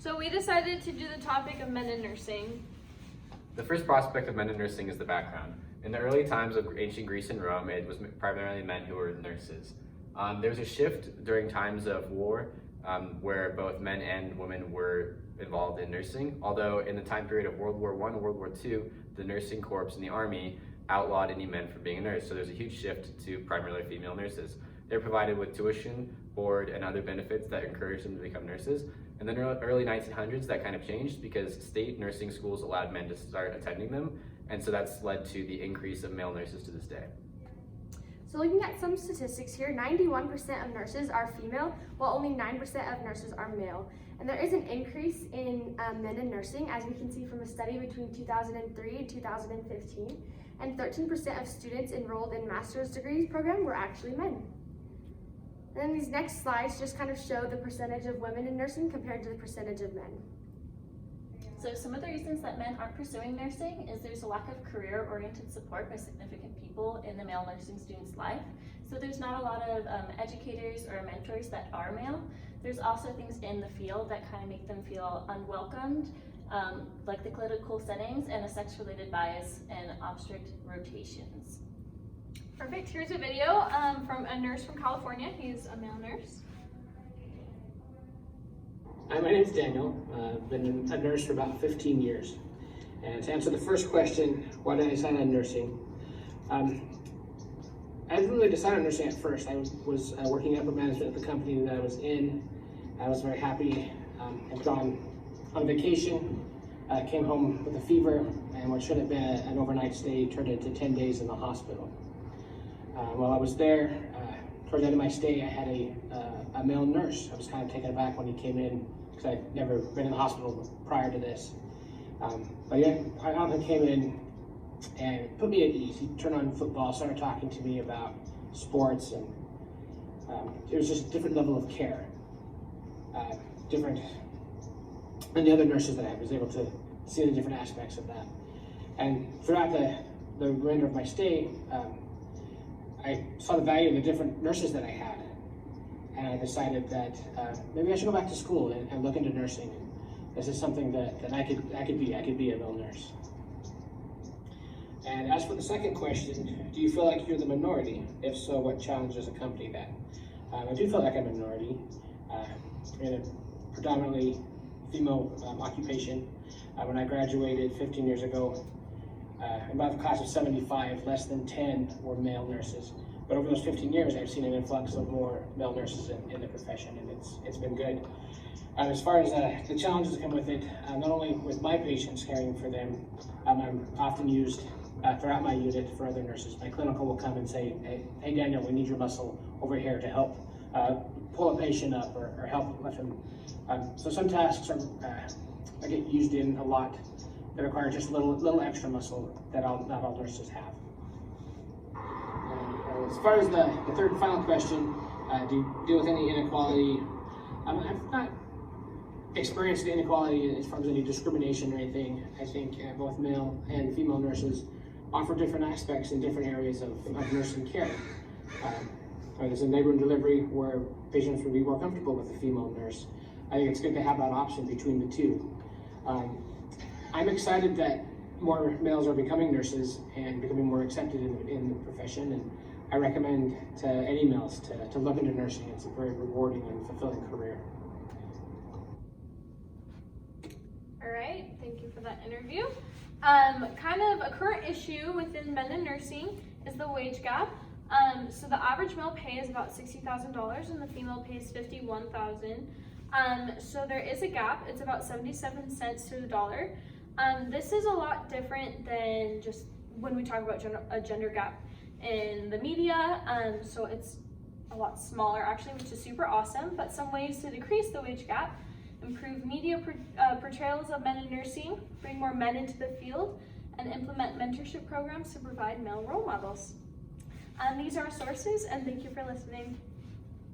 So we decided to do the topic of men in nursing. The first prospect of men in nursing is the background. In the early times of ancient Greece and Rome, it was primarily men who were nurses. There was a shift during times of war where both men and women were involved in nursing, although in the time period of World War I and World War II, the nursing corps in the army outlawed any men from being a nurse, so there's a huge shift to primarily female nurses. They're provided with tuition, board, and other benefits that encourage them to become nurses. In the early 1900s, that kind of changed because state nursing schools allowed men to start attending them, and so that's led to the increase of male nurses to this day. So looking at some statistics here, 91% of nurses are female, while only 9% of nurses are male. And there is an increase in men in nursing, as we can see from a study between 2003 and 2015. And 13% of students enrolled in master's degree program were actually men. And then these next slides just kind of show the percentage of women in nursing compared to the percentage of men. So some of the reasons that men aren't pursuing nursing is there's a lack of career-oriented support by significant people in the male nursing student's life. So there's not a lot of educators or mentors that are male. There's also things in the field that kind of make them feel unwelcomed, like the clinical settings and a sex-related bias and obstetric rotations. Perfect, here's a video from a nurse from California. He's a male nurse. Hi, my name's Daniel. I've been a nurse for about 15 years. And to answer the first question, why did I decide on nursing? I didn't really decide on nursing at first. I was working upper management at the company that I was in. I was very happy. Had gone on vacation, came home with a fever, and what should have been an overnight stay turned into 10 days in the hospital. While I was there, toward the end of my stay, I had a male nurse. I was kind of taken aback when he came in because I'd never been in the hospital prior to this. But yeah, he came in and put me at ease. He turned on football, started talking to me about sports, and it was just a different level of care. Different than the other nurses that I was able to see the different aspects of that. And throughout the remainder of my stay, I saw the value of the different nurses that I had, and I decided that maybe I should go back to school and look into nursing. This is something that I could be a male nurse. And as for the second question, do you feel like you're the minority? If so, what challenges accompany that? I do feel like I'm a minority in a predominantly female occupation. When I graduated 15 years ago, about the class of 75, less than 10 were male nurses. But over those 15 years, I've seen an influx of more male nurses in the profession, and it's been good. As far as the challenges that come with it, not only with my patients, caring for them, I'm often used throughout my unit for other nurses. My clinical will come and say, hey Daniel, we need your muscle over here to help pull a patient up or help lift him. So some tasks I get used in a lot that require just a little extra muscle that not all nurses have. As far as the third and final question, do you deal with any inequality? I've not experienced the inequality as far as any discrimination or anything. I think both male and female nurses offer different aspects in different areas of nursing care. There's a labor and delivery where patients would be more comfortable with a female nurse. I think it's good to have that option between the two. I'm excited that more males are becoming nurses and becoming more accepted in the profession, and I recommend to any males to look into nursing. It's a very rewarding and fulfilling career. All right, thank you for that interview. Kind of a current issue within men in nursing is the wage gap. So the average male pay is about $60,000 and the female pay is $51,000. So there is a gap. It's about 77 cents to the dollar. This is a lot different than just when we talk about a gender gap in the media. So it's a lot smaller actually, which is super awesome. But some ways to decrease the wage gap: improve media portrayals of men in nursing, bring more men into the field, and implement mentorship programs to provide male role models. These are our sources, and thank you for listening.